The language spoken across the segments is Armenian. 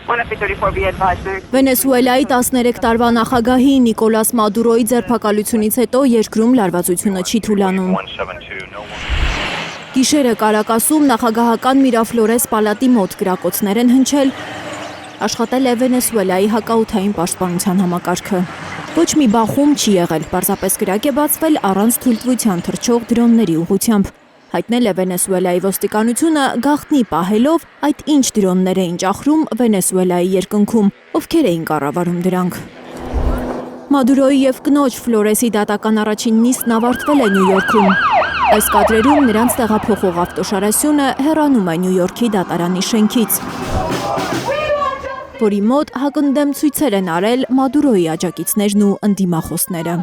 Վենեսուելայի 13 տարվա նախագահի Նիկոլաս Մադուրոյի ձերբակալությունից հետո երկրում լարվածությունը չի թուլանում։ Գիշերը Կարակասում նախագահական Միրաֆլորես պալատի մոտ կրակոցներ են հնչել, աշխատել է Վենեսուելայի հակաօդային պաշտպանության համակարգը։ Ոչ մի բախում չի եղել, պարզապես կրակ է բացվել առանց թույլտվության թռչող դրոնների ուղղությամբ։ Հայտնել է Վենեսուելայի ոստիկանությունը գաղտնի պահելով այդ ինչ դրոններ էին ճախրում Վենեսուելայի երկնքում, ովքեր էին կառավարում դրանք։ Մադուրոյի և կնոջ Ֆլորեսի դատական առաջին նիստն ավարտվել է Նյու Յորքում։ Այս կադրերում նրանց տեղափոխող ավտոշարասյունը հեռանում է Նյու Յորքի դատարանի շենքից, որի մոտ հակընդդեմ ցույցեր են արել Մադուրոյի աջակիցներն ու ընդդիմախոսները։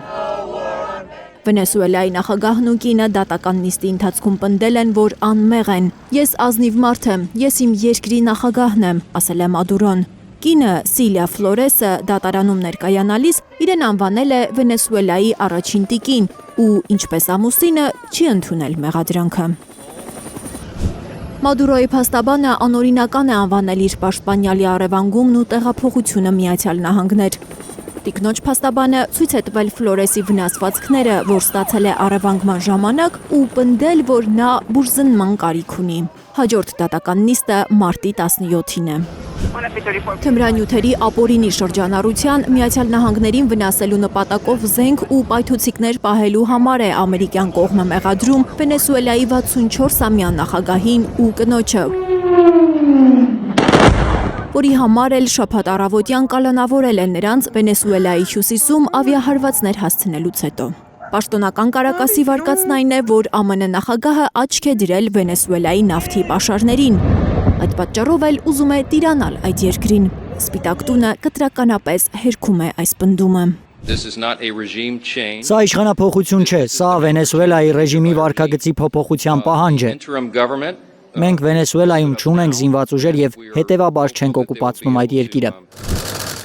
Վենեսուելայի նախագահն ու կինը դատական նիստի ընթացքում պնդել են, որ անմեղ են։ Ես ազնիվ մարդ եմ, ես իմ երկրի նախագահն եմ, ասել է Մադուրոն։ Կինը Սիլիա Ֆլորեսը դատարանում ներկայանալիս իրեն անվանել է Վենեսուելայի առաջին տիկին ու ինչպես ամուսինը չի ընդունել մեղադրանքը։ Մադուրոյի փաստաբանը անօրինական է անվանել իր պաշտպանյալի առևանգումն ու տեղափոխությունը Միացյալ Նահանգներ։ Տիկնոջ փաստաբանը ցույց է տվել Ֆլորեսի վնասվածքները, որ ստացել է առևանգման ժամանակ ու պնդել, որ նա բուժզնման կարիք ունի։ Հաջորդ դատական նիստը մարտի 17-ին է։ Թմրանյութերի ապօրինի շրջանառության Միացյալ Նահանգներին վնասելու նպատակով զենք ու պայթուցիկներ պահելու համար է ամերիկյան կողմը մեղադրում Վենեսուելայի 64-ամյա նախագահին ու կնոջը, որի համար էլ շաբաթ առավոտյան կալանավորել է նրանց Վենեսուելայի հյուսիսում ավիահարվածներ հասցնելուց հետո։ Պաշտոնական Կարակասի վարկածն այն է, որ ԱՄՆ նախագահը աչք է դրել Վենեսուելայի նավթի պաշարներին։ Այդ պատճառով էլ ուզում է տիրանալ այդ երկրին։ Սպիտակ տունը կտրականապես հերքում է այս պնդումը։ Սա իշխանափոխություն չէ, սա Վենեսուելայի ռեժիմի վարքագծի փոփոխության պահանջ է։ Մենք Վենեսուելայում չունենք զինված ուժեր և հետևաբար չենք օկուպացնում այդ երկիրը։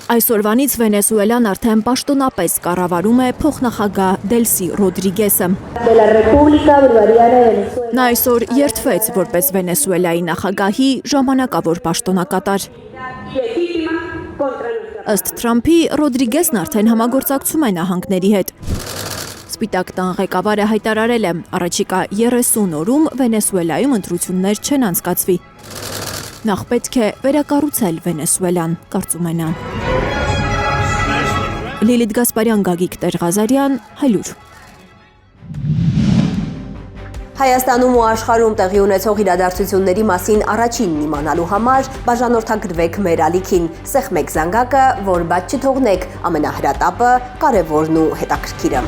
Այսօրվանից Վենեսուելան արդեն պաշտոնապես կառավարում է փոխնախագահ Դելսի Ռոդրիգեսը։ Նա այսօր երդվեց որպես Վենեսուելայի նախագահի ժամանակավոր պաշտոնակատար։ Ըստ Թրամփի, Ռոդրիգեսն արդեն համագործակցում է նահանգների հետ։ Սպիտակ տան ղեկավարը հայտարարել է, առաջիկա 30 օրում Վենեսուելայում ընտրություններ չեն անցկացվի։ Նախ պետք է վերակառուցել Վենեսուելան, կարծում է նա։ Լիլիթ Գասպարյան, Գագիկ Տեր-Ղազարյան, Հայլուր։ Հայաստանում ու աշխարհում տեղի ունեցող իրադարձությունների մասին առաջինն իմանալու համար բաժանորդագրվեք մեր ալիքին, սեղմեք զանգակը, որ բաց չթողնեք ամենահրատապը, կարևորն ու հետաքրքիրը։